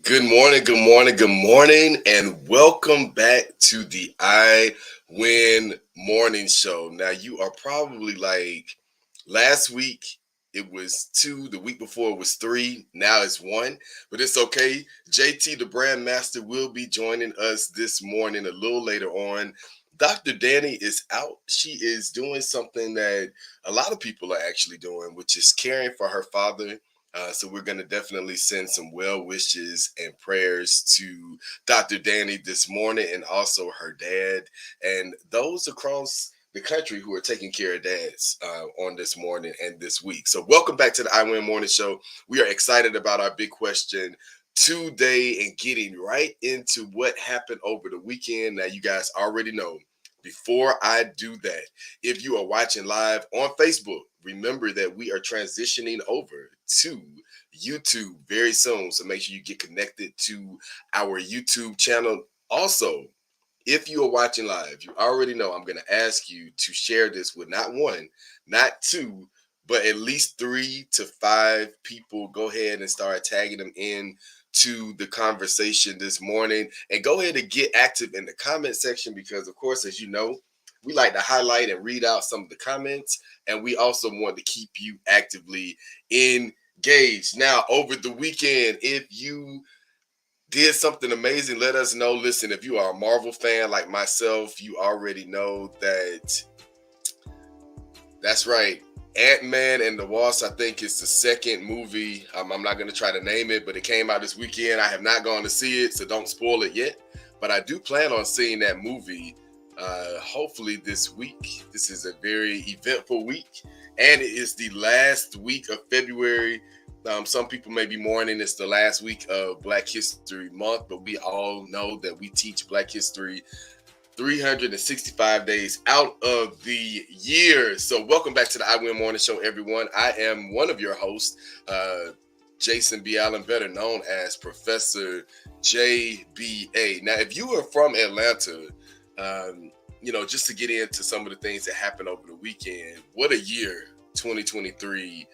Good morning, good morning, good morning, and welcome back to the I Win Morning Show. Now, you are probably like, last week it was two, the week before it was three, now it's one, but it's okay. JT, the brand master, will be joining us this morning a little later on. Dr. Danny is out. She is doing something that a lot of people are actually doing, which is caring for her father. So we're going to definitely send some well wishes and prayers to Dr. Danny this morning and also her dad and those across the country who are taking care of dads on this morning and this week. So welcome back to the I Win Morning Show. We are excited about our big question today and getting right into what happened over the weekend. Now, you guys already know. Before I do that, if you are watching live on Facebook, remember that we are transitioning over to YouTube very soon. So make sure you get connected to our YouTube channel. Also, if you are watching live, you already know I'm going to ask you to share this with not one, not two, but at least 3 to 5 people. Go ahead and start tagging them in to the conversation this morning, and go ahead and get active in the comment section because, of course, as you know, we like to highlight and read out some of the comments, and we also want to keep you actively engaged. Now, over the weekend, if you did something amazing, let us know. Listen, if you are a Marvel fan like myself, you already know that that's right. Ant-Man and the Wasp, I think it's the second movie. I'm not going to try to name it, but it came out this weekend. I have not gone to see it, so don't spoil it yet. But I do plan on seeing that movie hopefully this week. This is a very eventful week, and it is the last week of February. Some people may be mourning it's the last week of Black History Month, but we all know that we teach Black History 365 days out of the year. So welcome back to the I Win Morning Show, everyone. I am one of your hosts, Jason B. Allen, better known as Professor JBA. Now, if you are from Atlanta, just to get into some of the things that happened over the weekend, what a year 2023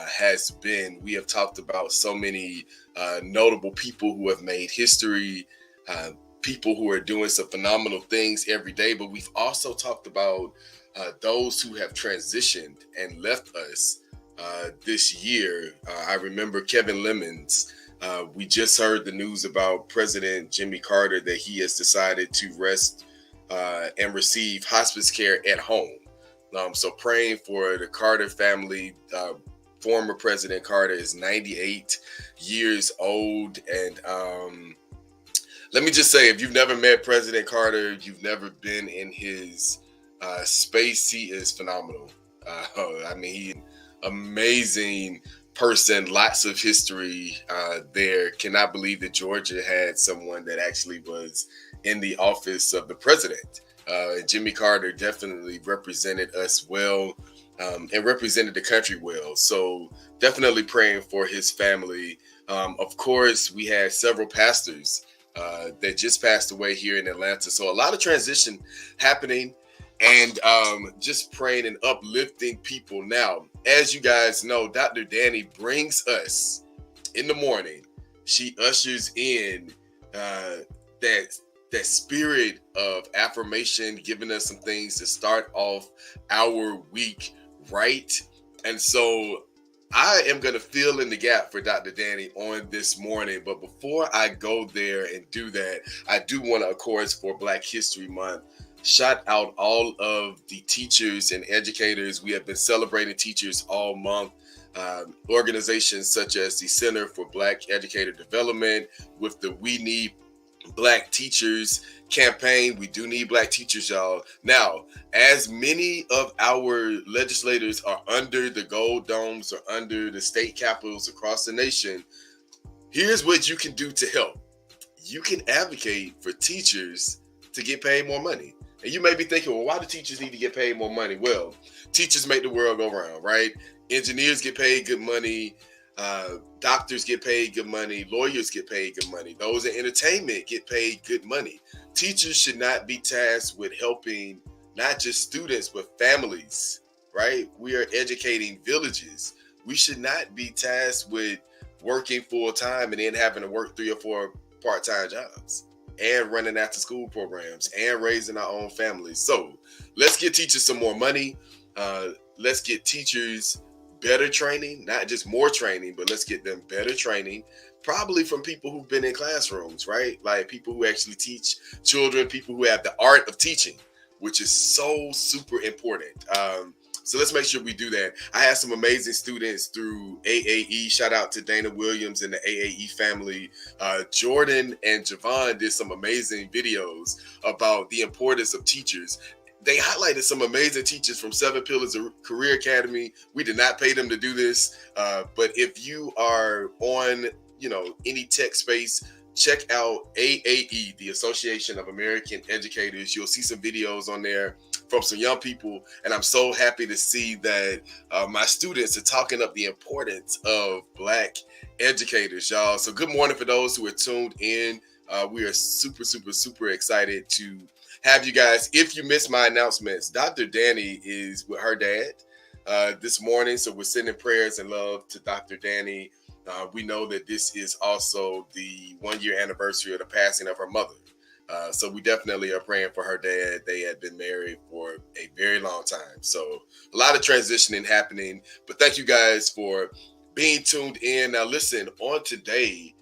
has been. We have talked about so many notable people who have made history, people who are doing some phenomenal things every day, but we've also talked about those who have transitioned and left us this year. I remember Kevin Lemons. We just heard the news about President Jimmy Carter that he has decided to rest and receive hospice care at home. So praying for the Carter family. Former President Carter is 98 years old. And let me just say, if you've never met President Carter, you've never been in his space, he is phenomenal. He's an amazing person, lots of history there. Cannot believe that Georgia had someone that actually was in the office of the president. Jimmy Carter definitely represented us well. And represented the country well. So definitely praying for his family. Of course, we had several pastors that just passed away here in Atlanta. So a lot of transition happening and just praying and uplifting people. Now, as you guys know, Dr. Danny brings us in the morning. She ushers in that spirit of affirmation, giving us some things to start off our week right. And so I am going to fill in the gap for Dr. Danny on this morning. But before I go there and do that, I do want to, of course, for Black History Month, shout out all of the teachers and educators. We have been celebrating teachers all month. Organizations such as the Center for Black Educator Development with the We Need Black Teachers campaign. We do need Black teachers, y'all. Now, as many of our legislators are under the gold domes or under the state capitals across the nation, here's what you can do to help. You can advocate for teachers to get paid more money. And you may be thinking, well, why do teachers need to get paid more money? Well, teachers make the world go round, right? Engineers get paid good money. Doctors get paid good money. Lawyers get paid good money. Those in entertainment get paid good money. Teachers should not be tasked with helping not just students, but families, right? We are educating villages. We should not be tasked with working full time and then having to work 3 or 4 part-time jobs and running after school programs and raising our own families. So let's get teachers some more money. Let's get teachers better training, not just more training, but let's get them better training, probably from people who've been in classrooms, right? Like people who actually teach children, people who have the art of teaching, which is so super important. So let's make sure we do that. I had some amazing students through AAE. Shout out to Dana Williams and the AAE family. Jordan and Javon did some amazing videos about the importance of teachers. They highlighted some amazing teachers from Seven Pillars of Career Academy. We did not pay them to do this, but if you are on, any tech space, check out AAE, the Association of American Educators. You'll see some videos on there from some young people, and I'm so happy to see that my students are talking up the importance of Black educators, y'all. So good morning for those who are tuned in. We are super, super, super excited to have you guys. If you missed my announcements, Dr. Danny is with her dad this morning, so we're sending prayers and love to Dr. Danny. We know that this is also the 1-year anniversary of the passing of her mother. So we definitely are praying for her dad. They had been married for a very long time. So a lot of transitioning happening. But thank you guys for being tuned in. Now listen, on today,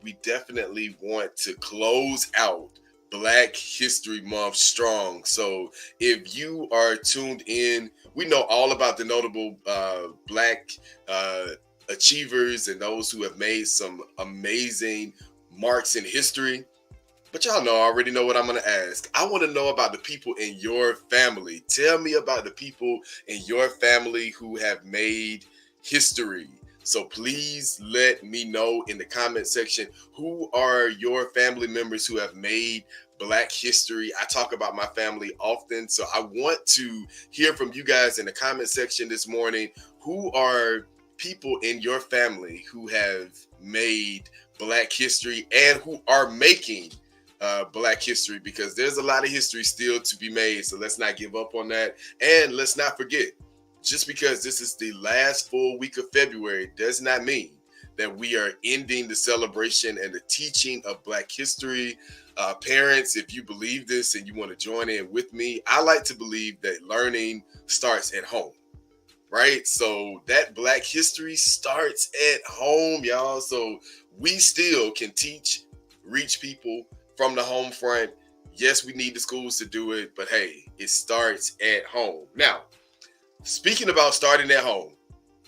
we definitely want to close out Black History Month strong. So if you are tuned in, we know all about the notable Black achievers and those who have made some amazing marks in history. But y'all know, I already know what I'm going to ask. I want to know about the people in your family. Tell me about the people in your family who have made history. So please let me know in the comment section, who are your family members who have made Black history? I talk about my family often, so I want to hear from you guys in the comment section this morning. Who are people in your family who have made Black history and who are making Black history? Because there's a lot of history still to be made, so let's not give up on that. And let's not forget, just because this is the last full week of February does not mean that we are ending the celebration and the teaching of Black history. Parents, if you believe this and you want to join in with me, I like to believe that learning starts at home, right? So that Black history starts at home, y'all. So we still can teach, reach people from the home front. Yes, we need the schools to do it, but hey, it starts at home. Now, speaking about starting at home,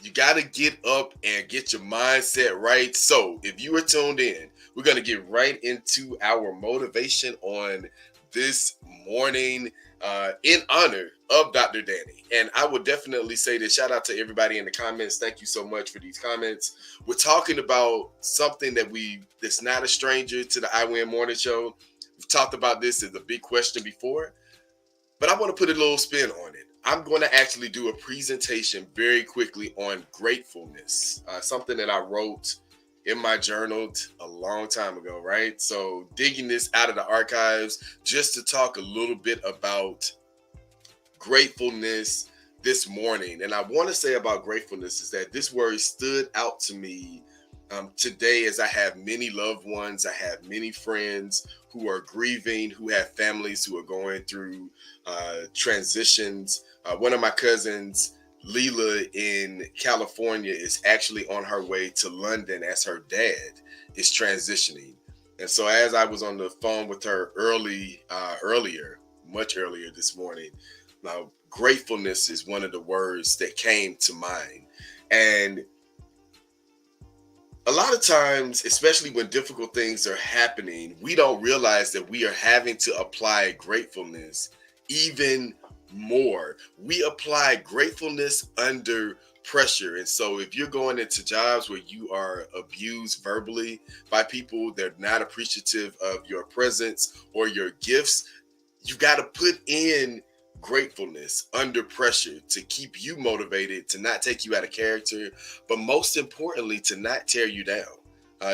you got to get up and get your mindset right. So if you are tuned in, we're going to get right into our motivation on this morning in honor of Dr. Danny. And I would definitely say that shout out to everybody in the comments. Thank you so much for these comments. We're talking about something that's not a stranger to the iWin Morning Show. We've talked about this as a big question before, but I want to put a little spin on it. I'm going to actually do a presentation very quickly on gratefulness, something that I wrote in my journal a long time ago, right? So digging this out of the archives just to talk a little bit about gratefulness this morning. And I want to say about gratefulness is that this word stood out to me today, as I have many loved ones, I have many friends who are grieving, who have families who are going through transitions. One of my cousins, Leela in California, is actually on her way to London as her dad is transitioning. And so as I was on the phone with her much earlier this morning, now gratefulness is one of the words that came to mind. And a lot of times, especially when difficult things are happening, we don't realize that we are having to apply gratefulness even more. We apply gratefulness under pressure. And so if you're going into jobs where you are abused verbally by people, they're not appreciative of your presence or your gifts, you got to put in gratefulness under pressure to keep you motivated, to not take you out of character, but most importantly, to not tear you down.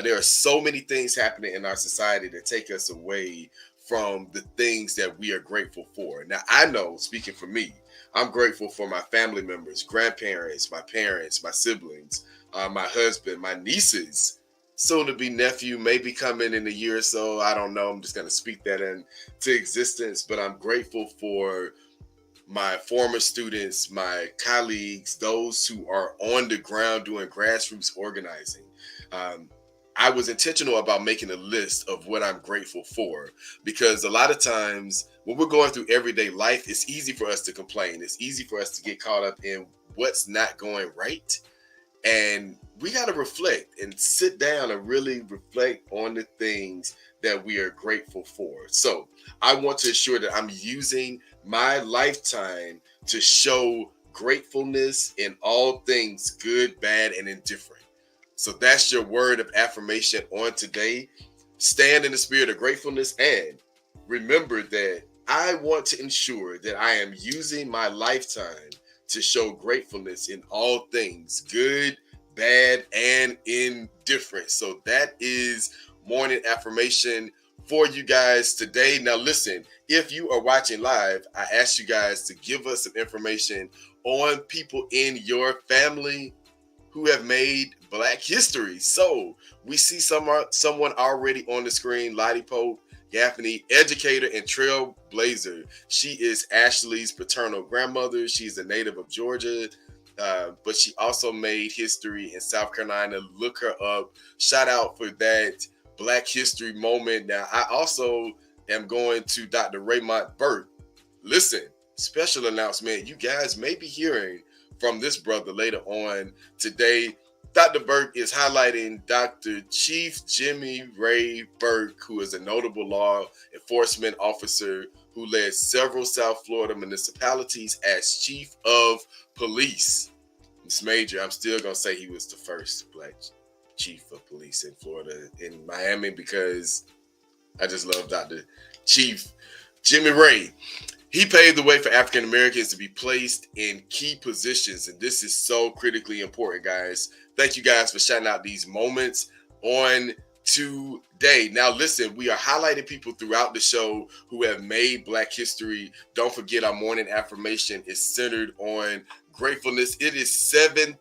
There are so many things happening in our society that take us away from the things that we are grateful for. Now, I know, speaking for me, I'm grateful for my family members, grandparents, my parents, my siblings, my husband, my nieces, soon to be nephew, maybe coming in a year or so. I don't know. I'm just going to speak that into existence. But I'm grateful for my former students, my colleagues, those who are on the ground doing grassroots organizing. Um, I was intentional about making a list of what I'm grateful for because a lot of times when we're going through everyday life, it's easy for us to complain. It's easy for us to get caught up in what's not going right. And we got to reflect and sit down and really reflect on the things that we are grateful for. So I want to ensure that I'm using my lifetime to show gratefulness in all things good, bad, and indifferent. So that's your word of affirmation on today. Stand in the spirit of gratefulness and remember that I want to ensure that I am using my lifetime to show gratefulness in all things good, bad, and indifferent. So that is morning affirmation for you guys today. Now listen, if you are watching live, I ask you guys to give us some information on people in your family who have made Black history. So we see someone already on the screen, Lottie Pope Gaffney, educator and trailblazer. She is Ashley's paternal grandmother. She's a native of Georgia, but she also made history in South Carolina. Look her up. Shout out for that Black history moment. Now, I also am going to Dr. Raymond Burke. Listen, special announcement. You guys may be hearing from this brother later on today. Dr. Burke is highlighting Dr. Chief Jimmy Ray Burke, who is a notable law enforcement officer who led several South Florida municipalities as chief of police. Ms. Major, I'm still going to say he was the first Black chief of police in Florida, in Miami, because I just love Dr. Chief Jimmy Ray. He paved the way for African Americans to be placed in key positions, and this is so critically important, guys. Thank you guys for shouting out these moments on today. Now, listen, we are highlighting people throughout the show who have made Black history. Don't forget, our morning affirmation is centered on gratefulness. It is 7:30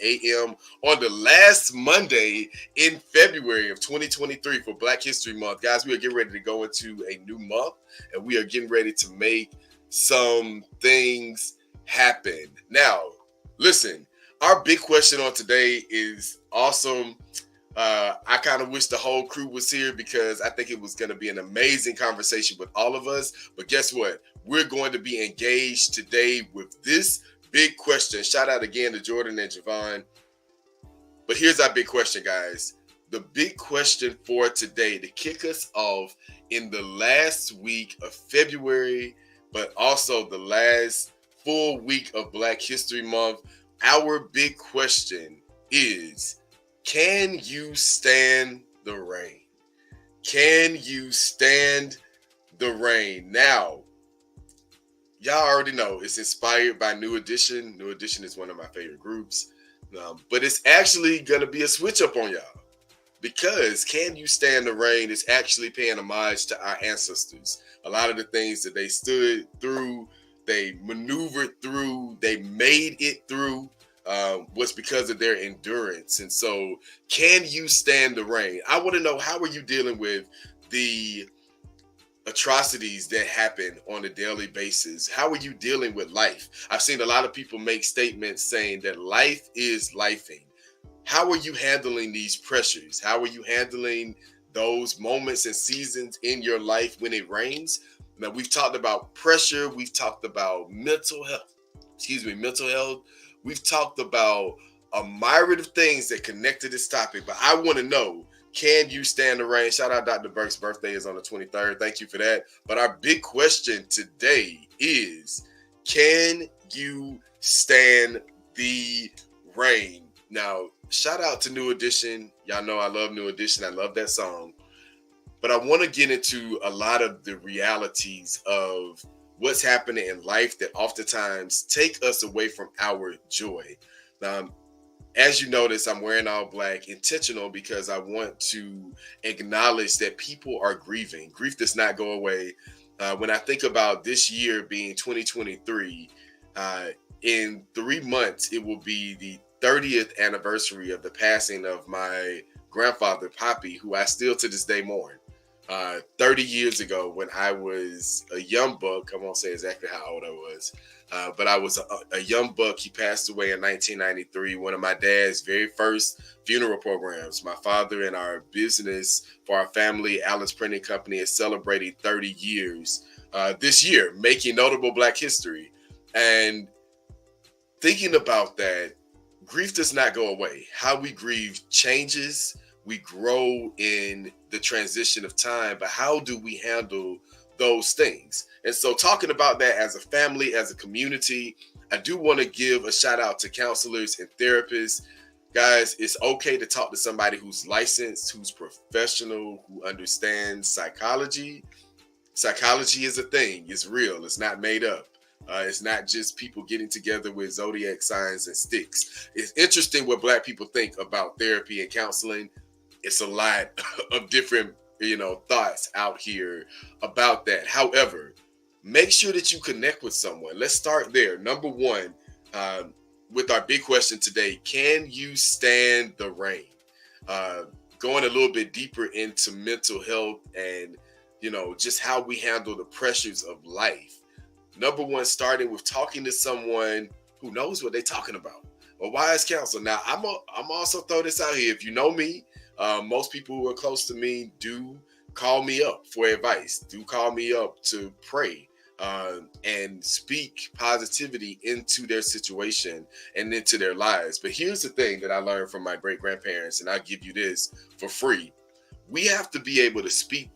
a.m. on the last Monday in February of 2023 for Black History Month. Guys, we are getting ready to go into a new month, and we are getting ready to make some things happen. Now, listen, our big question on today is awesome. I kind of wish the whole crew was here because I think it was going to be an amazing conversation with all of us. But guess what? We're going to be engaged today with this big question. Shout out again to Jordan and Javon. But here's our big question, guys. The big question for today to kick us off in the last week of February, but also the last full week of Black History Month. Our big question is, can you stand the rain? Can you stand the rain? Now, y'all already know it's inspired by New Edition. New Edition is one of my favorite groups. But it's actually going to be a switch up on y'all. Because Can You Stand the Rain is actually paying homage to our ancestors. A lot of the things that they stood through, they maneuvered through, they made it through, was because of their endurance. And so, can you stand the rain? I want to know, how are you dealing with the atrocities that happen on a daily basis? How are you dealing with life? I've seen a lot of people make statements saying that life is lifing. How are you handling these pressures? How are you handling those moments and seasons in your life when it rains? Now, we've talked about pressure. We've talked about mental health. We've talked about a myriad of things that connect to this topic. But I want to know, can you stand the rain? Shout out Dr. Burke's birthday is on the 23rd. Thank you for that. But our big question today is, can you stand the rain? Now, shout out to New Edition. Y'all know I love New Edition. I love that song. But I want to get into a lot of the realities of what's happening in life that oftentimes take us away from our joy. Now, As you notice, I'm wearing all black, intentional, because I want to acknowledge that people are grieving. Grief does not go away. When I think about this year being 2023, uh, in 3 months, it will be the 30th anniversary of the passing of my grandfather, Poppy, who I still to this day mourn. 30 years ago, when I was a young buck, I won't say exactly how old I was, but I was a young buck. He passed away in 1993, one of my dad's very first funeral programs. My father and our business for our family, Allen's Printing Company, is celebrating 30 years this year, making notable Black history. And thinking about that, grief does not go away. How we grieve changes. We grow in the transition of time, but how do we handle those things? And so, talking about that as a family, as a community, I do want to give a shout out to counselors and therapists. Guys, it's okay to talk to somebody who's licensed, who's professional, who understands psychology. Psychology is a thing, it's real, it's not made up. It's not just people getting together with zodiac signs and sticks. It's interesting what Black people think about therapy and counseling. It's a lot of different, thoughts out here about that. However, make sure that you connect with someone. Let's start there. Number one, with our big question today, can you stand the rain? Uh, Going a little bit deeper into mental health and, just how we handle the pressures of life. Number one, starting with talking to someone who knows what they're talking about. A wise counsel. Now, I'm also throw this out here. If you know me, most people who are close to me do call me up for advice. Do call me up to pray and speak positivity into their situation and into their lives. But here's the thing that I learned from my great grandparents, and I'll give you this for free. We have to be able to speak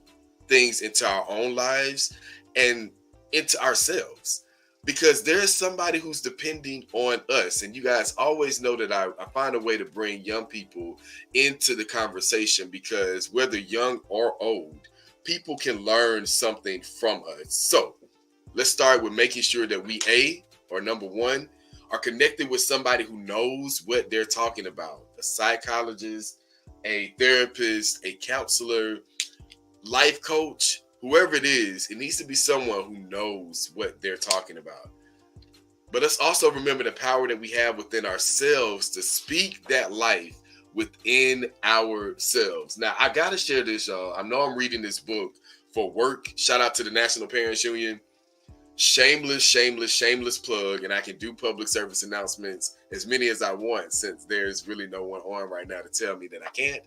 things into our own lives and into ourselves, because there's somebody who's depending on us. And you guys always know that I find a way to bring young people into the conversation, because whether young or old, people can learn something from us. So let's start with making sure that number one, are connected with somebody who knows what they're talking about. A psychologist, a therapist, a counselor, life coach, whoever it is. It needs to be someone who knows what they're talking about. But let's also remember the power that we have within ourselves to speak that life within ourselves. Now, I got to share this, y'all. I know I'm reading this book for work. Shout out to the National Parents Union. Shameless plug. And I can do public service announcements as many as I want, since there's really no one on right now to tell me that I can't.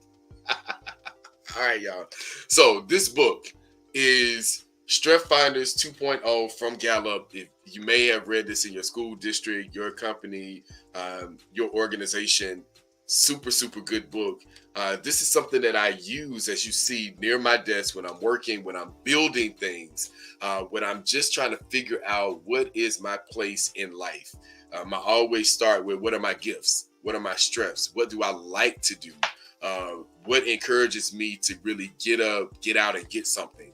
All right, y'all. So this book is Strength Finders 2.0 from Gallup. If you may have read this in your school district, your company, your organization, super good book. This is something that I use, as you see, near my desk when I'm working, when I'm building things, when I'm just trying to figure out what is my place in life. I always start with, what are my gifts? What are my strengths? What do I like to do? What encourages me to really get up, get out, and get something?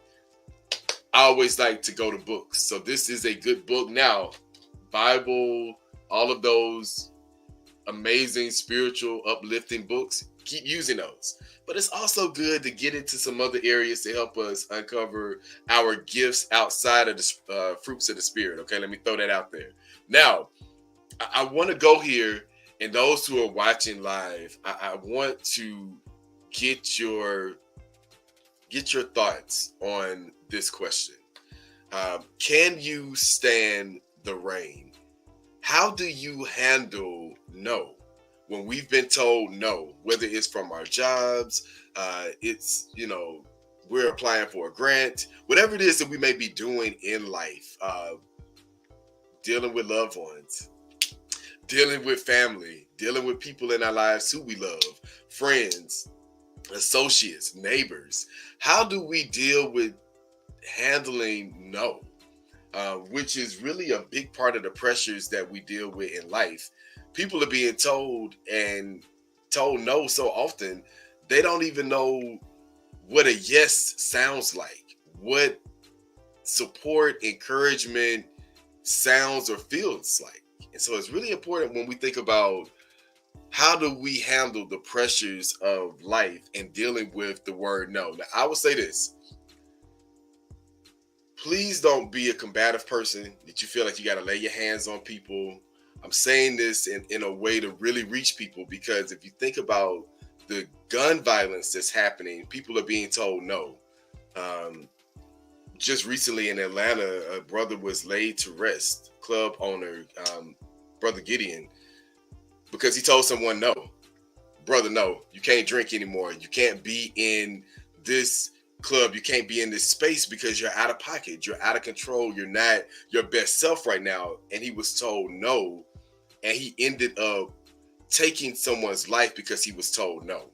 I always like to go to books. So this is a good book. Now, Bible, all of those amazing spiritual uplifting books, keep using those. But it's also good to get into some other areas to help us uncover our gifts outside of the fruits of the spirit. Okay, let me throw that out there. Now, I want to go here, and those who are watching live, I want to get your thoughts on this question. Can you stand the rain? How do you handle no? When we've been told no, whether it's from our jobs, we're applying for a grant, whatever it is that we may be doing in life, dealing with loved ones, dealing with family, dealing with people in our lives who we love, friends, associates, neighbors. How do we deal with handling no? Which is really a big part of the pressures that we deal with in life. People are being told no so often, they don't even know what a yes sounds like, what support, encouragement sounds or feels like. And so it's really important when we think about how do we handle the pressures of life and dealing with the word no? Now, I will say this. Please don't be a combative person that you feel like you got to lay your hands on people. I'm saying this in a way to really reach people, because if you think about the gun violence that's happening, people are being told no. Um, just recently in Atlanta, a brother was laid to rest, club owner, Brother Gideon, because he told someone no. Brother, no, you can't drink anymore. You can't be in this club. You can't be in this space because you're out of pocket. You're out of control. You're not your best self right now. And he was told no. And he ended up taking someone's life because he was told no.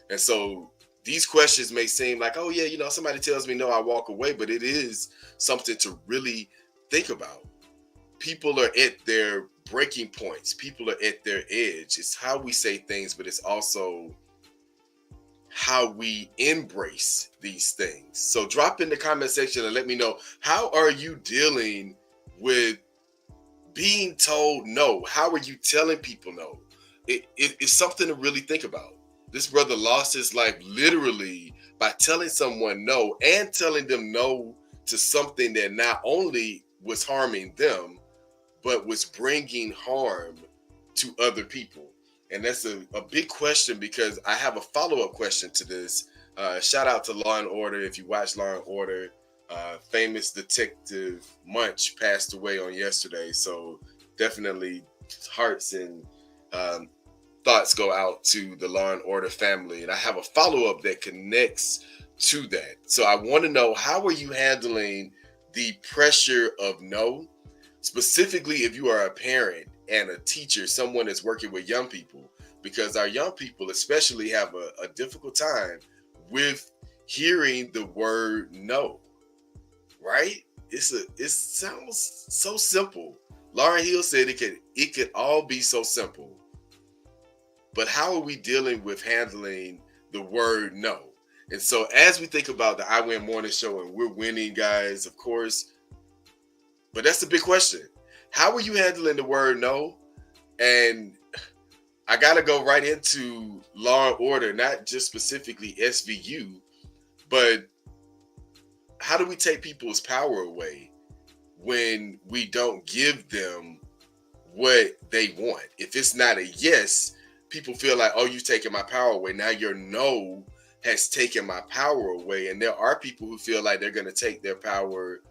And so these questions may seem like, oh, yeah, somebody tells me no, I walk away. But it is something to really think about. People are at their breaking points. People are at their edge. It's how we say things, but it's also how we embrace these things. So drop in the comment section and let me know, how are you dealing with being told no? How are you telling people no? It's something to really think about. This brother lost his life literally by telling someone no, and telling them no to something that not only was harming them, but was bringing harm to other people. And that's a big question, because I have a follow-up question to this. Shout out to Law and Order. If you watch Law and Order, famous detective Munch passed away on yesterday. So definitely hearts and thoughts go out to the Law and Order family. And I have a follow-up that connects to that. So I want to know, how are you handling the pressure of no? Specifically, if you are a parent and a teacher, someone that's working with young people, because our young people especially have a difficult time with hearing the word no, right? It sounds so simple. Lauryn Hill said it could all be so simple. But how are we dealing with handling the word no? And so as we think about the I Win Morning Show, and we're winning, guys, of course, but that's the big question. How are you handling the word no? And I got to go right into Law and Order, not just specifically SVU, but how do we take people's power away when we don't give them what they want? If it's not a yes, people feel like, oh, you've taken my power away. Now your no has taken my power away. And there are people who feel like they're going to take their power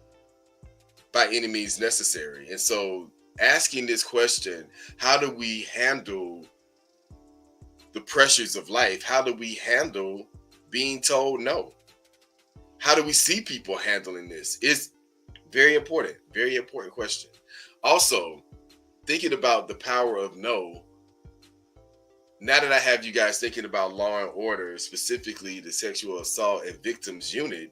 by any means necessary. And so asking this question, how do we handle the pressures of life? How do we handle being told no? How do we see people handling this? It's very important question. Also, thinking about the power of no, now that I have you guys thinking about Law and Order, specifically the sexual assault and victims unit,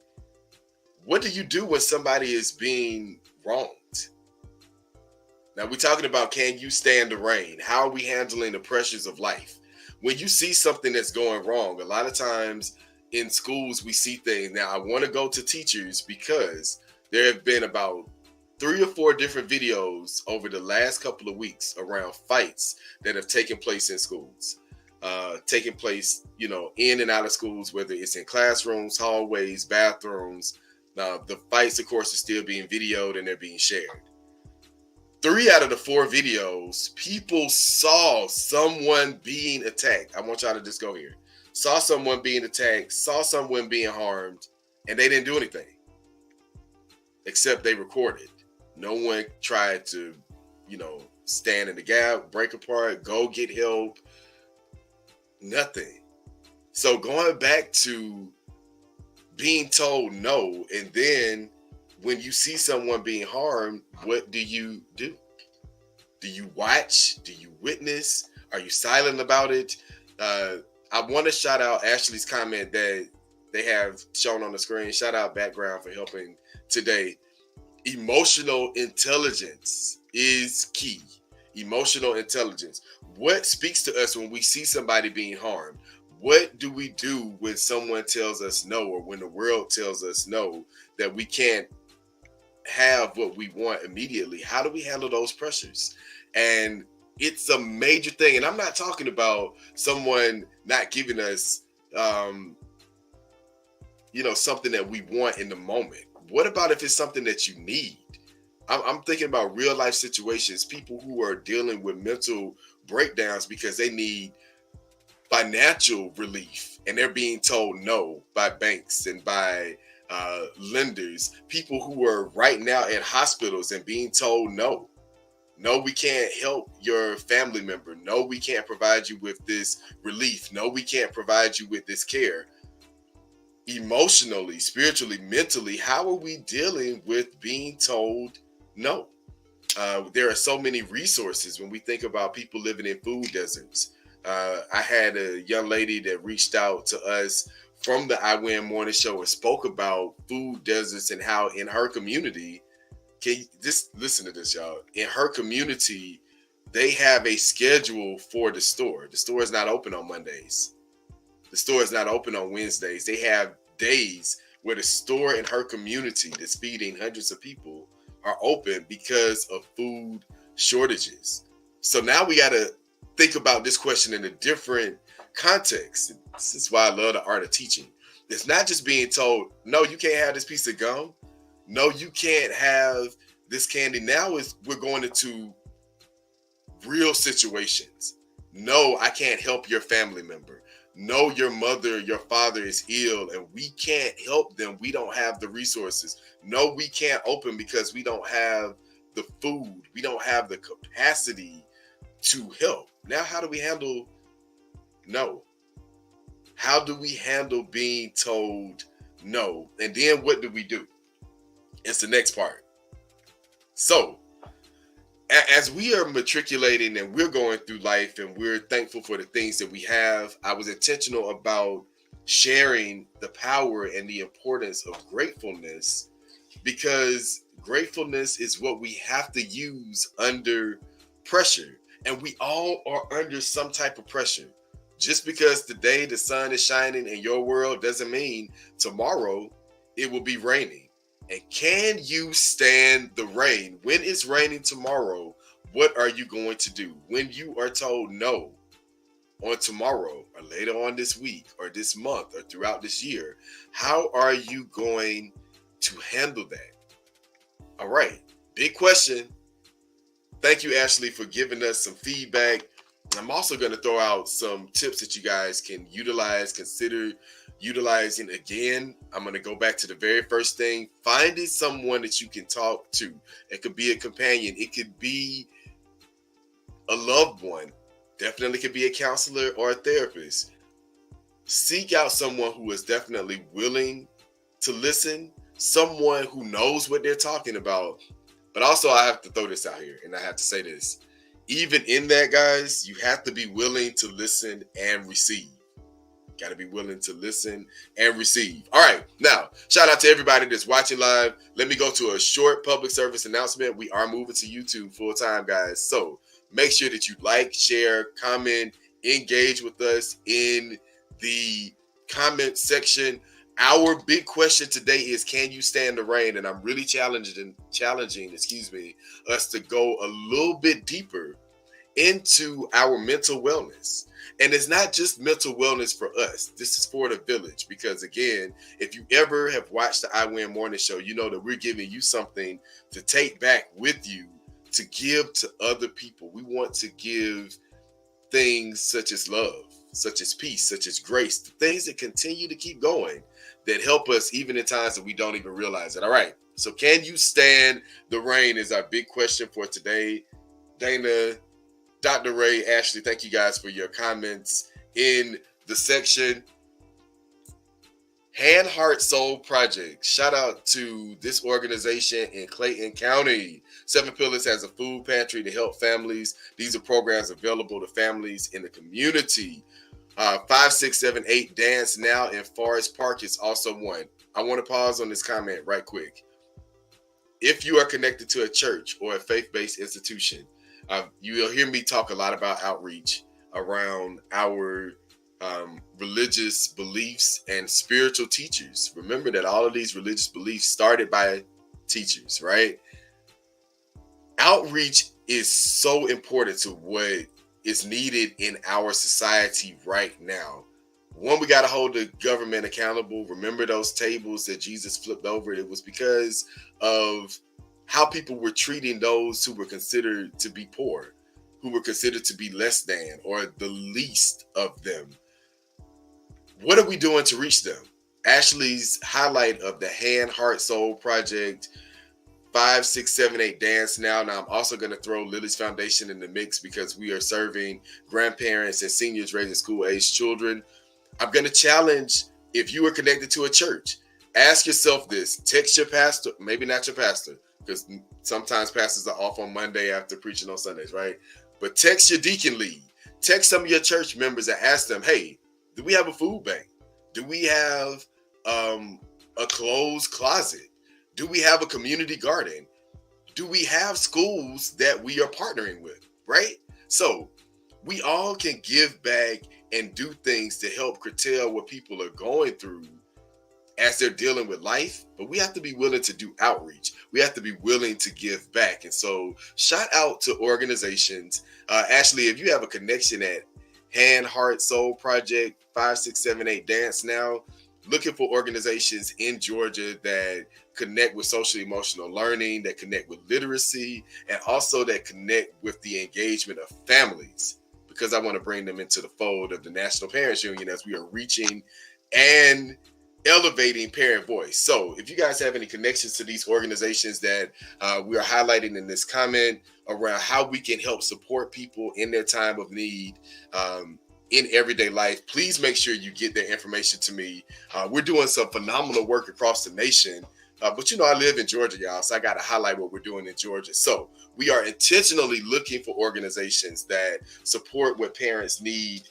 what do you do when somebody is being wronged? Now we're talking about, can you stand the rain? How are we handling the pressures of life? When you see something that's going wrong, a lot of times in schools we see things. Now I want to go to teachers, because there have been about 3 or 4 different videos over the last couple of weeks around fights that have taken place in schools. Taking place, in and out of schools, whether it's in classrooms, hallways, bathrooms. The fights, of course, are still being videoed and they're being shared. 3 out of the 4 videos, people saw someone being attacked. I want y'all to just go here. Saw someone being attacked, saw someone being harmed, and they didn't do anything, except they recorded. No one tried to, stand in the gap, break apart, go get help. Nothing. So going back to being told no, and then when you see someone being harmed, what do you do? Do you watch? Do you witness? Are you silent about it? I want to shout out Ashley's comment that they have shown on the screen. Shout out Background for helping today. Emotional intelligence is key. Emotional intelligence. What speaks to us when we see somebody being harmed? What do we do when someone tells us no, or when the world tells us no, that we can't have what we want immediately? How do we handle those pressures? And It's a major thing. And I'm not talking about someone not giving us, um, something that we want in the moment. What about if it's something that you need? I'm thinking about real life situations, people who are dealing with mental breakdowns because they need financial relief and they're being told no by banks and by lenders, people who are right now in hospitals and being told no. No, we can't help your family member. No, we can't provide you with this relief. No, we can't provide you with this care. Emotionally, spiritually, mentally, how are we dealing with being told no? There are so many resources when we think about people living in food deserts. I had a young lady that reached out to us from the I Win Morning Show and spoke about food deserts and how in her community, can you just listen to this, y'all? In her community, they have a schedule for the store. The store is not open on Mondays. The store is not open on Wednesdays. They have days where the store in her community that's feeding hundreds of people are open because of food shortages. So now we got to think about this question in a different context. This is why I love the art of teaching. It's not just being told, no, you can't have this piece of gum. No, you can't have this candy. Now is we're going into real situations. No, I can't help your family member. No, your mother, your father is ill and we can't help them. We don't have the resources. No, we can't open because we don't have the food. We don't have the capacity to help. Now, how do we handle no? How do we handle being told no? And then what do we do? It's the next part. So, as we are matriculating and we're going through life and we're thankful for the things that we have, I was intentional about sharing the power and the importance of gratefulness, because gratefulness is what we have to use under pressure. And we all are under some type of pressure. Just because today the sun is shining in your world doesn't mean tomorrow it will be raining. And can you stand the rain? When it's raining tomorrow, what are you going to do? When you are told no on tomorrow or later on this week or this month or throughout this year, how are you going to handle that? All right, big question. Thank you, Ashley, for giving us some feedback. I'm also going to throw out some tips that you guys can utilize, consider utilizing. Again, I'm going to go back to the very first thing, finding someone that you can talk to. It could be a companion. It could be a loved one. Definitely could be a counselor or a therapist. Seek out someone who is definitely willing to listen, someone who knows what they're talking about. But also, I have to throw this out here, and I have to say this. Even in that, guys, you have to be willing to listen and receive. Got to be willing to listen and receive. All right. Now, shout out to everybody that's watching live. Let me go to a short public service announcement. We are moving to YouTube full time, guys. So make sure that you like, share, comment, engage with us in the comment section. Our big question today is, can you stand the rain? And I'm really challenging, us to go a little bit deeper into our mental wellness. And it's not just mental wellness for us. This is for the village. Because again, if you ever have watched the I Win Morning Show, you know that we're giving you something to take back with you to give to other people. We want to give things such as love, such as peace, such as grace, things that continue to keep going, that help us even in times that we don't even realize it. All right. So can you stand the rain is our big question for today. Dana, Dr. Ray, Ashley, thank you guys for your comments in the section. Hand, Heart, Soul Project. Shout out to this organization in Clayton County. Seven Pillars has a food pantry to help families. These are programs available to families in the community. 5678 Dance Now in Forest Park is also one. I want to pause on this comment right quick. If you are connected to a church or a faith-based institution, you will hear me talk a lot about outreach around our religious beliefs and spiritual teachers. Remember that all of these religious beliefs started by teachers, right? Outreach is so important to what is needed in our society right now. One, we got to hold the government accountable. Remember those tables that Jesus flipped over? It was because of how people were treating those who were considered to be poor, who were considered to be less than or the least of them. What are we doing to reach them? Ashley's highlight of the Hand, Heart, Soul Project 5, 6, 7, 8 dance now. Now I'm also going to throw Lily's Foundation in the mix because we are serving grandparents and seniors raising school age children. I'm going to challenge, if you are connected to a church, ask yourself this. Text your pastor, maybe not your pastor, because sometimes pastors are off on Monday after preaching on Sundays, right? But text your deacon lead. Text some of your church members and ask them, hey, do we have a food bank? Do we have a clothes closet? Do we have a community garden? Do we have schools that we are partnering with, right? So we all can give back and do things to help curtail what people are going through as they're dealing with life, but we have to be willing to do outreach. We have to be willing to give back. And so shout out to organizations. Ashley, if you have a connection at Hand, Heart, Soul Project 5, 6, 7, 8 Dance Now, looking for organizations in Georgia that connect with social emotional learning, that connect with literacy, and also that connect with the engagement of families, because I want to bring them into the fold of the National Parents Union as we are reaching and elevating parent voice. So if you guys have any connections to these organizations that we are highlighting in this comment around how we can help support people in their time of need, in everyday life, please make sure you get their information to me. We're doing some phenomenal work across the nation. But I live in Georgia, y'all, so I got to highlight what we're doing in Georgia. So we are intentionally looking for organizations that support what parents need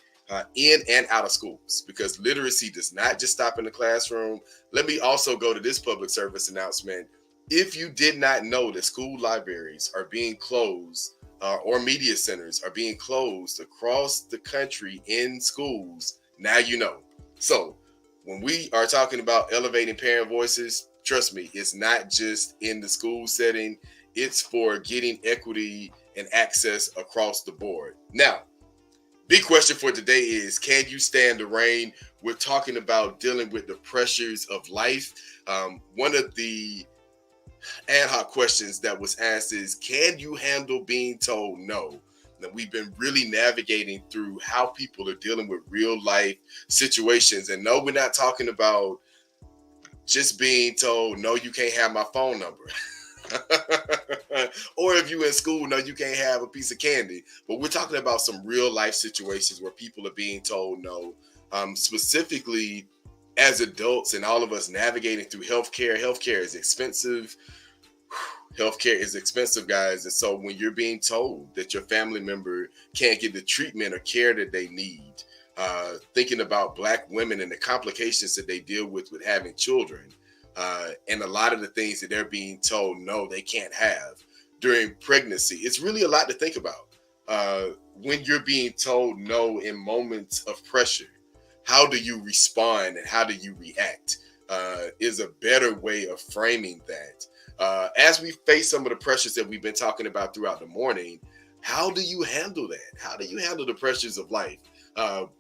in and out of schools, because literacy does not just stop in the classroom. Let me also go to this public service announcement. If you did not know that school libraries are being closed, or media centers are being closed across the country in schools, now you know. So when we are talking about elevating parent voices, trust me, it's not just in the school setting. It's for getting equity and access across the board. Now, big question for today is, can you stand the rain? We're talking about dealing with the pressures of life. One of the ad hoc questions that was asked is, can you handle being told no? Now, we've been really navigating through how people are dealing with real life situations. And no, we're not talking about just being told, no, you can't have my phone number. Or if you're in school, no, you can't have a piece of candy. But we're talking about some real life situations where people are being told no, specifically as adults and all of us navigating through healthcare. Healthcare is expensive. Healthcare is expensive, guys. And so when you're being told that your family member can't get the treatment or care that they need, thinking about Black women and the complications that they deal with having children, and a lot of the things that they're being told no, they can't have during pregnancy. It's really a lot to think about. When you're being told no in moments of pressure, how do you respond and how do you react is a better way of framing that. As we face some of the pressures that we've been talking about throughout the morning, how do you handle that? How do you handle the pressures of life?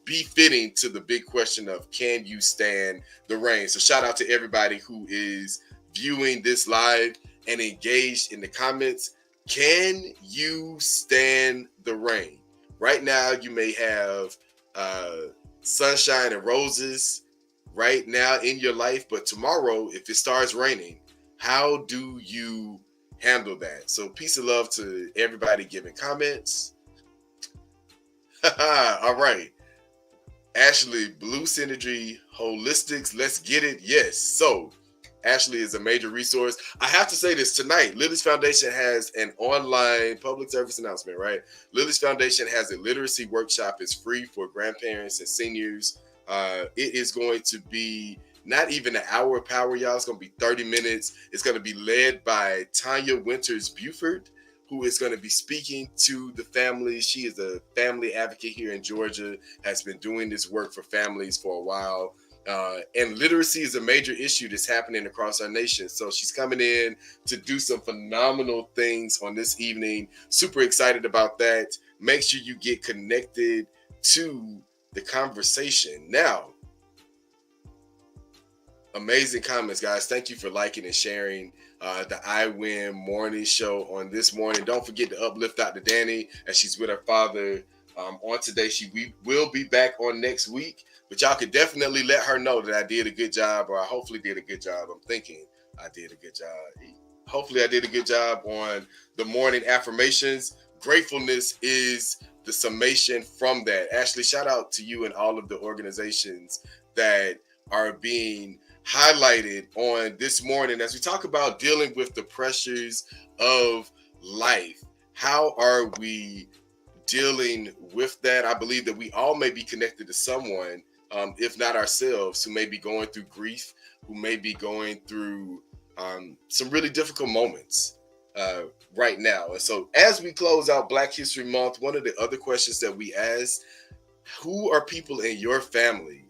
Befitting to the big question of, can you stand the rain? So shout out to everybody who is viewing this live and engaged in the comments. Can you stand the rain? Right now, you may have sunshine and roses right now in your life, but tomorrow, if it starts raining, how do you handle that? So peace and love to everybody giving comments. All right. Ashley, Blue Synergy Holistics, let's get it. Yes. So Ashley is a major resource. I have to say this tonight. Lily's Foundation has an online public service announcement, right? Lily's Foundation has a literacy workshop. It's free for grandparents and seniors. It is going to be not even an hour of power, y'all. It's going to be 30 minutes. It's going to be led by Tanya Winters Buford, who is going to be speaking to the families. She is a family advocate here in Georgia, has been doing this work for families for a while. And literacy is a major issue that's happening across our nation. So she's coming in to do some phenomenal things on this evening. Super excited about that. Make sure you get connected to the conversation. Now, amazing comments, guys. Thank you for liking and sharing the I Win Morning Show on this morning. Don't forget to uplift Dr. Danny as she's with her father on today. We will be back on next week, but y'all can definitely let her know that I did a good job, or I hopefully did a good job. I'm thinking I did a good job. Hopefully I did a good job on the morning affirmations. Gratefulness is the summation from that. Ashley, shout out to you and all of the organizations that are being highlighted on this morning as we talk about dealing with the pressures of life. How are we dealing with that? I believe that we all may be connected to someone, if not ourselves, who may be going through grief, who may be going through some really difficult moments right now. And so as we close out Black History Month, one of the other questions that we ask, who are people in your family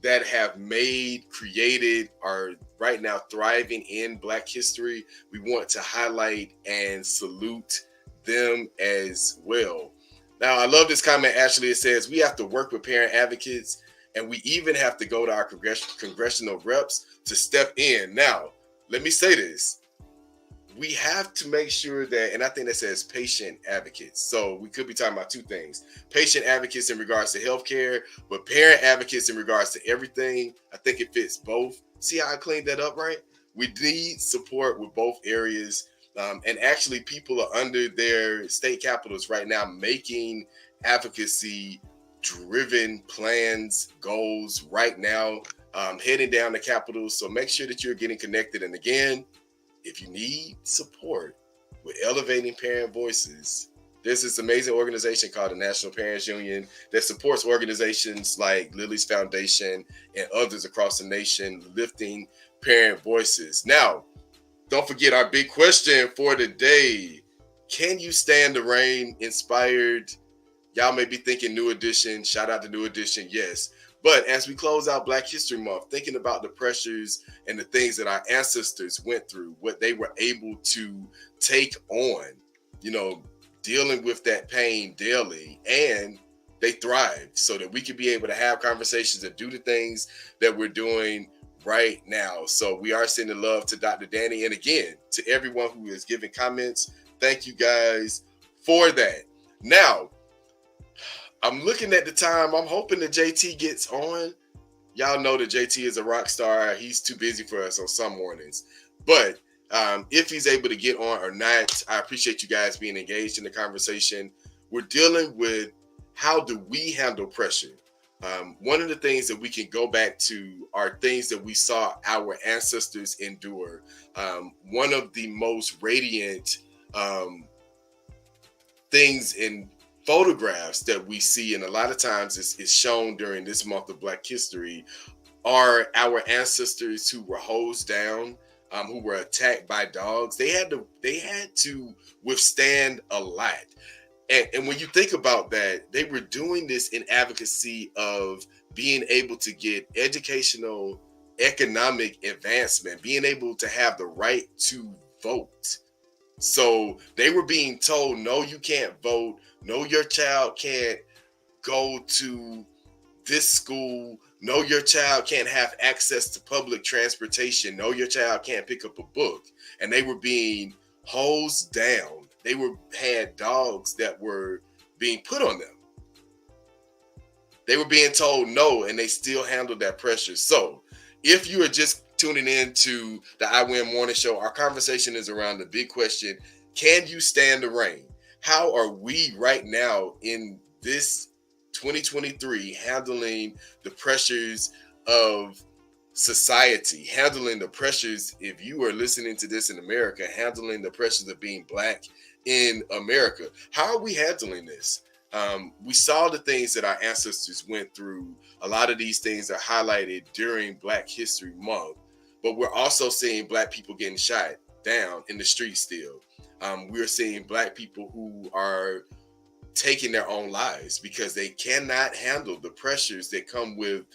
that have made, created, are right now thriving in Black history? We want to highlight and salute them as well. Now, I love this comment, Ashley. It says, we have to work with parent advocates, and we even have to go to our congressional reps to step in. Now, let me say this. We have to make sure that, and I think that says patient advocates. So we could be talking about two things. Patient advocates in regards to healthcare, but parent advocates in regards to everything. I think it fits both. See how I cleaned that up, right? We need support with both areas. And actually, people are under their state capitals right now making advocacy driven plans, goals right now, heading down the capitals. So make sure that you're getting connected. And again, if you need support with elevating parent voices, there's this amazing organization called the National Parents Union that supports organizations like Lily's Foundation and others across the nation, lifting parent voices. Now, don't forget our big question for the day. Can you stand the rain? Inspired. Y'all may be thinking New Edition. Shout out to New Edition. Yes. But as we close out Black History Month, thinking about the pressures and the things that our ancestors went through, what they were able to take on, dealing with that pain daily, and they thrived so that we could be able to have conversations and do the things that we're doing right now. So we are sending love to Dr. Danny. And again, to everyone who is giving comments, thank you guys for that. Now, I'm looking at the time. I'm hoping that JT gets on. Y'all know that JT is a rock star. He's too busy for us on some mornings. But if he's able to get on or not, I appreciate you guys being engaged in the conversation. We're dealing with how do we handle pressure? One of the things that we can go back to are things that we saw our ancestors endure. One of the most radiant things in photographs that we see, and a lot of times is shown during this month of Black History, are our ancestors who were hosed down, who were attacked by dogs. They had to withstand a lot. And when you think about that, they were doing this in advocacy of being able to get educational, economic advancement, being able to have the right to vote. So they were being told, no, you can't vote. No, your child can't go to this school. No, your child can't have access to public transportation. No, your child can't pick up a book. And they were being hosed down. They had dogs that were being put on them. They were being told no, and they still handled that pressure. So if you are just tuning in to the I Win Morning Show, our conversation is around the big question: can you stand the rain? How are we right now in this 2023 handling the pressures of society, handling the pressures, if you are listening to this in America, handling the pressures of being Black in America? How are we handling this? We saw the things that our ancestors went through. A lot of these things are highlighted during Black History Month, but we're also seeing Black people getting shot down in the streets still. We're seeing Black people who are taking their own lives because they cannot handle the pressures that come with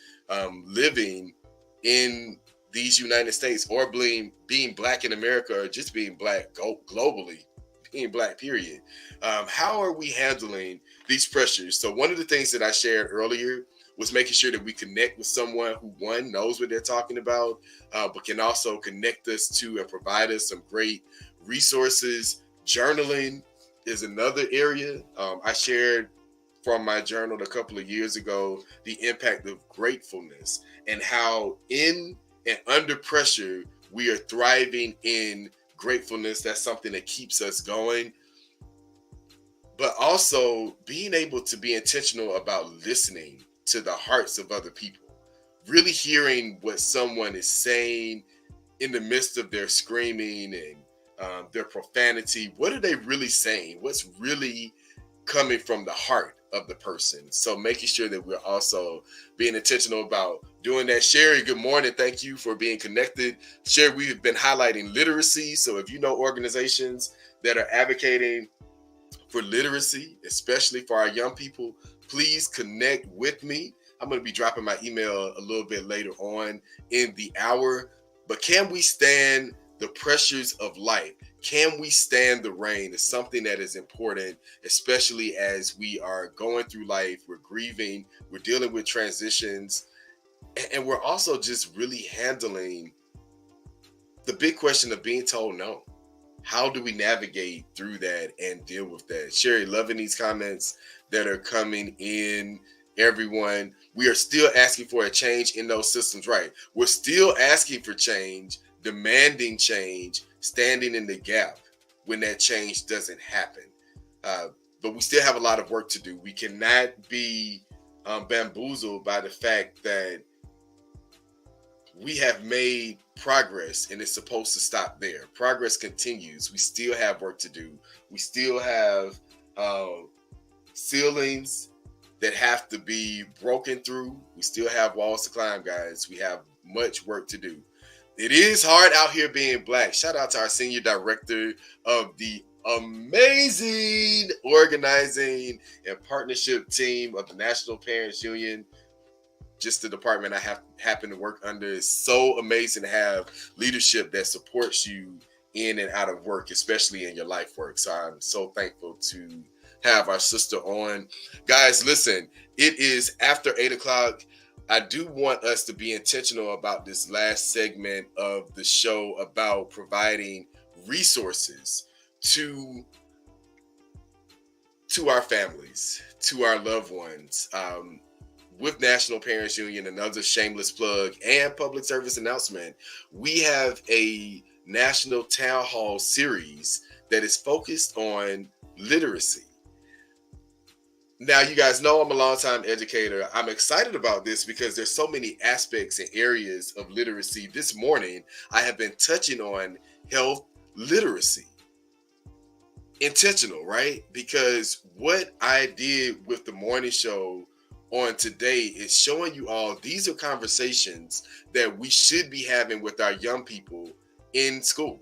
living in these United States, or being black in America, or just being black globally, being black, period. How are we handling these pressures? So one of the things that I shared earlier was making sure that we connect with someone who, one, knows what they're talking about, but can also connect us to and provide us some great resources. Journaling is another area. I shared from my journal a couple of years ago the impact of gratefulness, and how in and under pressure we are thriving in gratefulness. That's something that keeps us going. But also being able to be intentional about listening to the hearts of other people, really hearing what someone is saying in the midst of their screaming and their profanity. What are they really saying? What's really coming from the heart of the person? So making sure that we're also being intentional about doing that. Sherry, good morning. Thank you for being connected. Sherry, we've been highlighting literacy. So if you know organizations that are advocating for literacy, especially for our young people, please connect with me. I'm going to be dropping my email a little bit later on in the hour. But can we stand the pressures of life? Can we stand the rain? Is something that is important, especially as we are going through life. We're grieving, we're dealing with transitions, and we're also just really handling the big question of being told no. How do we navigate through that and deal with that? Sherry, loving these comments that are coming in, everyone. We are still asking for a change in those systems, right? We're still asking for change, demanding change, standing in the gap when that change doesn't happen. But we still have a lot of work to do. We cannot be bamboozled by the fact that we have made progress and it's supposed to stop there. Progress continues. We still have work to do. We still have ceilings that have to be broken through. We still have walls to climb, guys. We have much work to do. It is hard out here being black. Shout out to our senior director of the amazing organizing and partnership team of the National Parents Union. Just the department I happen to work under. Is so amazing to have leadership that supports you in and out of work, especially in your life work. So I'm so thankful to have our sister on. Guys, listen, it is after 8 o'clock. I do want us to be intentional about this last segment of the show about providing resources to our families, to our loved ones. With National Parents Union, another shameless plug and public service announcement, we have a national town hall series that is focused on literacy. Now, you guys know I'm a longtime educator. I'm excited about this because there's so many aspects and areas of literacy. This morning, I have been touching on health literacy. Intentional, right? Because what I did with the morning show on today is showing you all these are conversations that we should be having with our young people in school.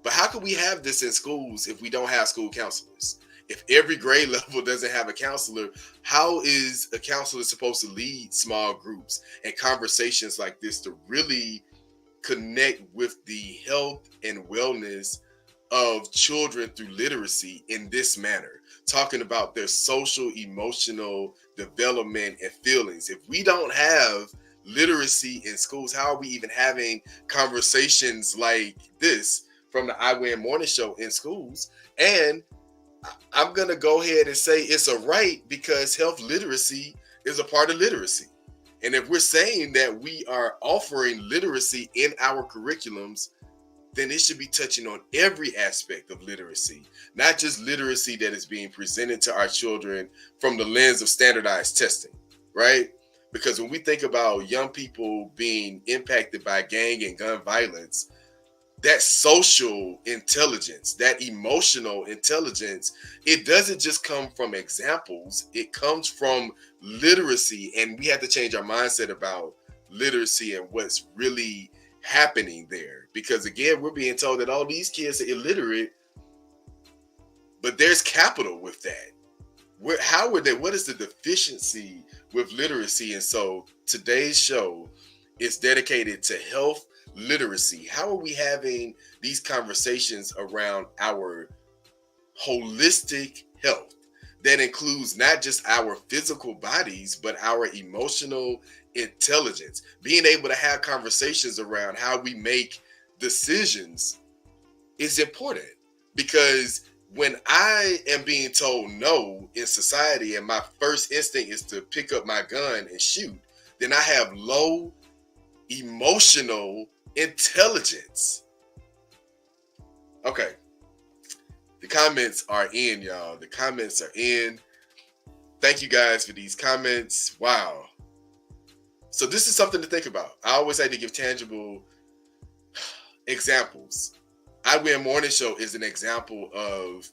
But how can we have this in schools if we don't have school counselors? If every grade level doesn't have a counselor, how is a counselor supposed to lead small groups and conversations like this to really connect with the health and wellness of children through literacy in this manner? Talking about their social, emotional development and feelings. If we don't have literacy in schools, how are we even having conversations like this from the I Win Morning Show in schools? And I'm going to go ahead and say it's a right because health literacy is a part of literacy. And if we're saying that we are offering literacy in our curriculums, then it should be touching on every aspect of literacy, not just literacy that is being presented to our children from the lens of standardized testing, right? Because when we think about young people being impacted by gang and gun violence, that social intelligence, that emotional intelligence, it doesn't just come from examples, it comes from literacy. And we have to change our mindset about literacy and what's really happening there. Because again, we're being told that all these kids are illiterate, but there's capital with that. What is the deficiency with literacy? And so today's show is dedicated to health literacy. How are we having these conversations around our holistic health that includes not just our physical bodies, but our emotional intelligence? Being able to have conversations around how we make decisions is important, because when I am being told no in society and my first instinct is to pick up my gun and shoot, then I have low emotional intelligence. Okay, the comments are in, y'all. The comments are in. Thank you guys for these comments. Wow. So this is something to think about. I always like to give tangible examples. I Win Morning Show is an example of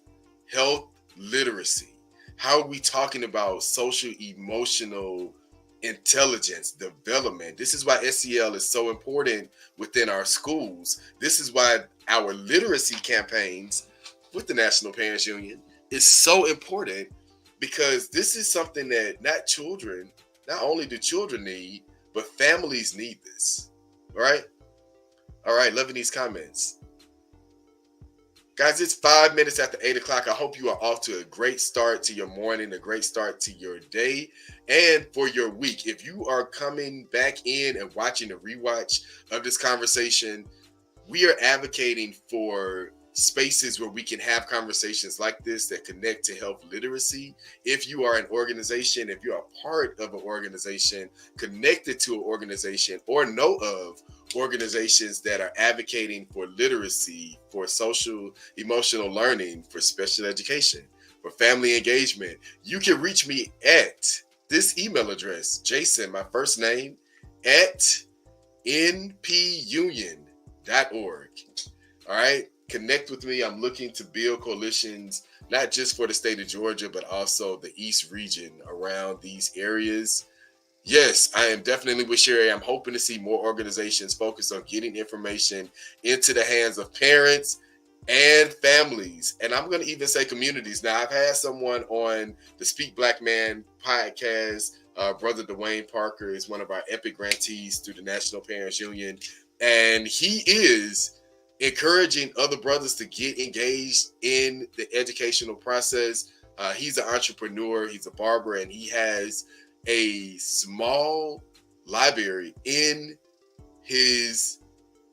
health literacy. How are we talking about social emotional intelligence development? This is why SEL is so important within our schools. This is why our literacy campaigns with the National Parents Union is so important, because this is something that not only do children need, but families need this. All right, loving these comments. Guys, it's 5 minutes after 8 o'clock. I hope you are off to a great start to your morning, a great start to your day, and for your week. If you are coming back in and watching a rewatch of this conversation, we are advocating for spaces where we can have conversations like this that connect to health literacy. If you are an organization, if you're a part of an organization, connected to an organization, or know of organizations that are advocating for literacy, for social emotional learning, for special education, for family engagement, you can reach me at this email address, Jason, my first name, at npunion.org. All right, connect with me. I'm looking to build coalitions, not just for the state of Georgia, but also the East region around these areas. Yes, I am definitely with Sherry. I'm hoping to see more organizations focus on getting information into the hands of parents and families. And I'm going to even say communities. Now, I've had someone on the Speak Black Man podcast. Brother Dwayne Parker is one of our EPIC grantees through the National Parents Union. And he is encouraging other brothers to get engaged in the educational process. He's an entrepreneur. He's a barber, and he has a small library in his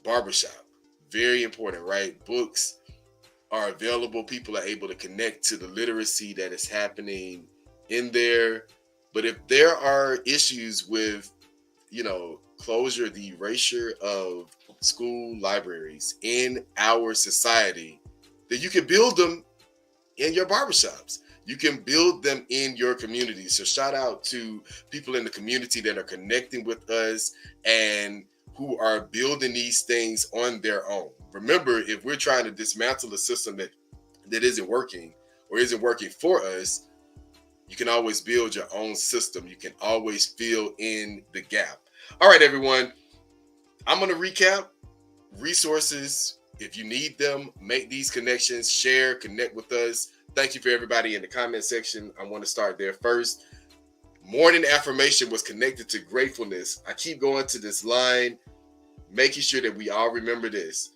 barbershop. Very important, right? Books are available. People are able to connect to the literacy that is happening in there. But if there are issues with, closure, the erasure of school libraries in our society, then you can build them in your barbershops. You can build them in your community. So shout out to people in the community that are connecting with us and who are building these things on their own. Remember, if we're trying to dismantle a system that isn't working or isn't working for us, you can always build your own system. You can always fill in the gap. All right, everyone. I'm going to recap resources. If you need them, make these connections, share, connect with us. Thank you for everybody in the comment section. I want to start there first. Morning affirmation was connected to gratefulness. I keep going to this line, making sure that we all remember this.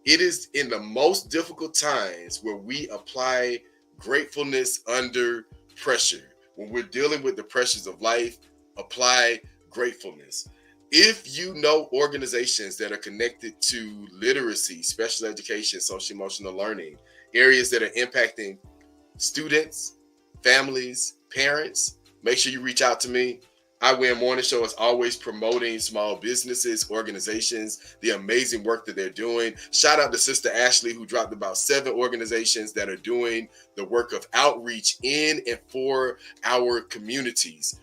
It is in the most difficult times where we apply gratefulness under pressure. When we're dealing with the pressures of life, apply gratefulness. If you know organizations that are connected to literacy, special education, social emotional learning, areas that are impacting students, families, parents, make sure you reach out to me. I Win Morning Show is always promoting small businesses, organizations, the amazing work that they're doing. Shout out to Sister Ashley, who dropped about 7 organizations that are doing the work of outreach in and for our communities.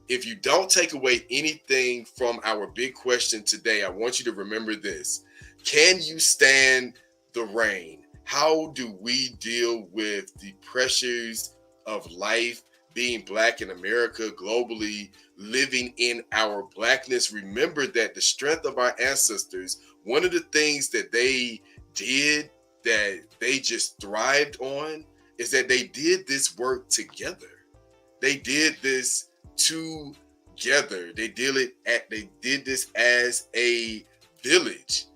If you don't take away anything from our big question today, I want you to remember this. Can you stand the rain? How do we deal with the pressures of life, being Black in America, globally, living in our Blackness? Remember that the strength of our ancestors, one of the things that they did that they just thrived on is that they did this work together. They did this together. together. They did this as a village.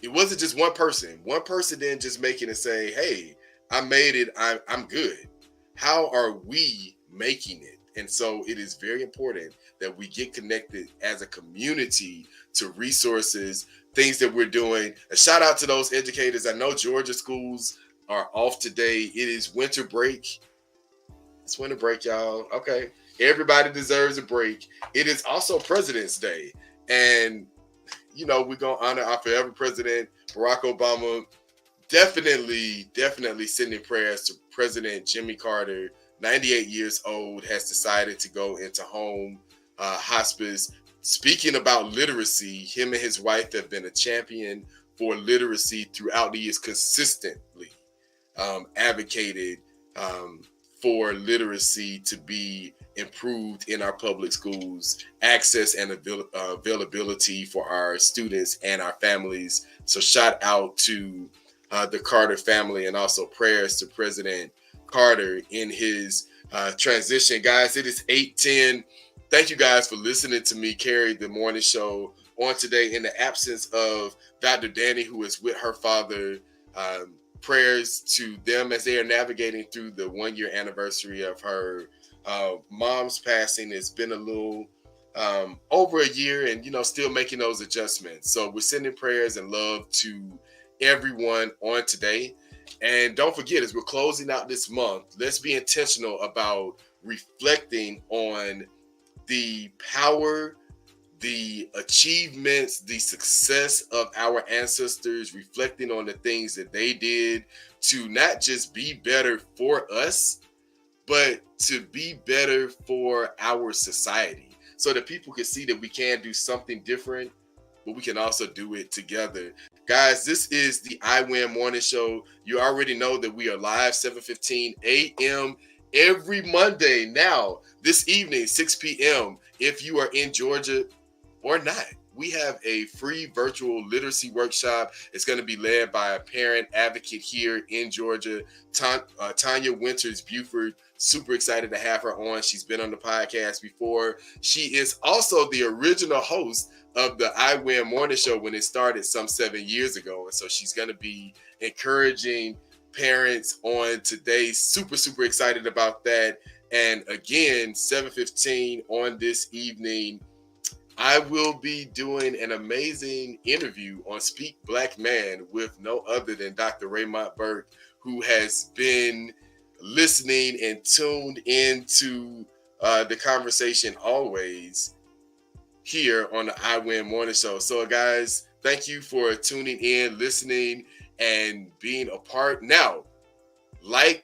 It wasn't just one person. One person didn't just make it and say, "Hey, I made it. I'm good." How are we making it? And so it is very important that we get connected as a community to resources, things that we're doing. A shout out to those educators. I know Georgia schools are off today. It is winter break. It's winter break, y'all. Okay. Everybody deserves a break. It is also President's Day. And, we're going to honor our forever president, Barack Obama. Definitely sending prayers to President Jimmy Carter, 98 years old, has decided to go into home hospice. Speaking about literacy, him and his wife have been a champion for literacy throughout the years, consistently advocated for literacy to be improved in our public schools, access and availability for our students and our families. So shout out to the Carter family, and also prayers to President Carter in his transition. Guys, it is 8:10. Thank you guys for listening to me carry the morning show on today in the absence of Dr. Danny, who is with her father. Prayers to them as they are navigating through the 1-year anniversary of her mom's passing. It's been a little over a year, and still making those adjustments. So we're sending prayers and love to everyone on today. And don't forget, as we're closing out this month, let's be intentional about reflecting on the power, the achievements, the success of our ancestors, reflecting on the things that they did to not just be better for us, but to be better for our society, so that people can see that we can do something different, but we can also do it together. Guys, this is the I Win Morning Show. You already know that we are live 7:15 a.m. every Monday. Now, this evening, 6 p.m., if you are in Georgia or not, we have a free virtual literacy workshop. It's going to be led by a parent advocate here in Georgia, Tanya Winters Buford. Super excited to have her on. She's been on the podcast before. She is also the original host of the I Win Morning Show when it started some 7 years ago. And so she's going to be encouraging parents on today. Super excited about that. And again, 7:15 on this evening, I will be doing an amazing interview on Speak Black Man with no other than Dr. Raymond Burke, who has been listening and tuned into the conversation always here on the I Win Morning Show. So guys, thank you for tuning in, listening, and being a part. Now,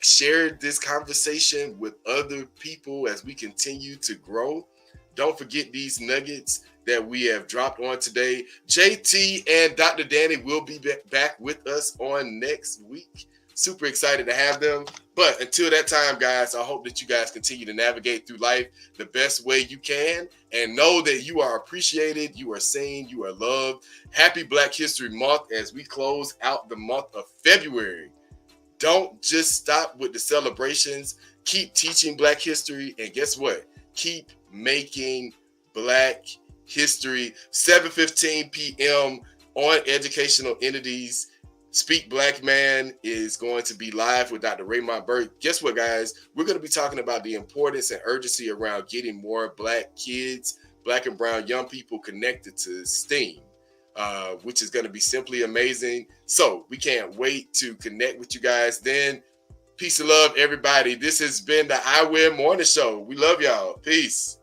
share this conversation with other people as we continue to grow. Don't forget these nuggets that we have dropped on today. JT and Dr. Danny will be back with us on next week. Super excited to have them. But until that time, guys, I hope that you guys continue to navigate through life the best way you can, and know that you are appreciated, you are seen, you are loved. Happy Black History Month as we close out the month of February. Don't just stop with the celebrations. Keep teaching Black history, and guess what? Keep making Black history. 7:15 p.m. on Educational Entities. Speak Black Man is going to be live with Dr. Raymond Burke. Guess what, guys? We're going to be talking about the importance and urgency around getting more Black kids, Black and brown young people connected to STEAM, which is going to be simply amazing. So we can't wait to connect with you guys then. Peace and love, everybody. This has been the I Win Morning Show. We love y'all. Peace.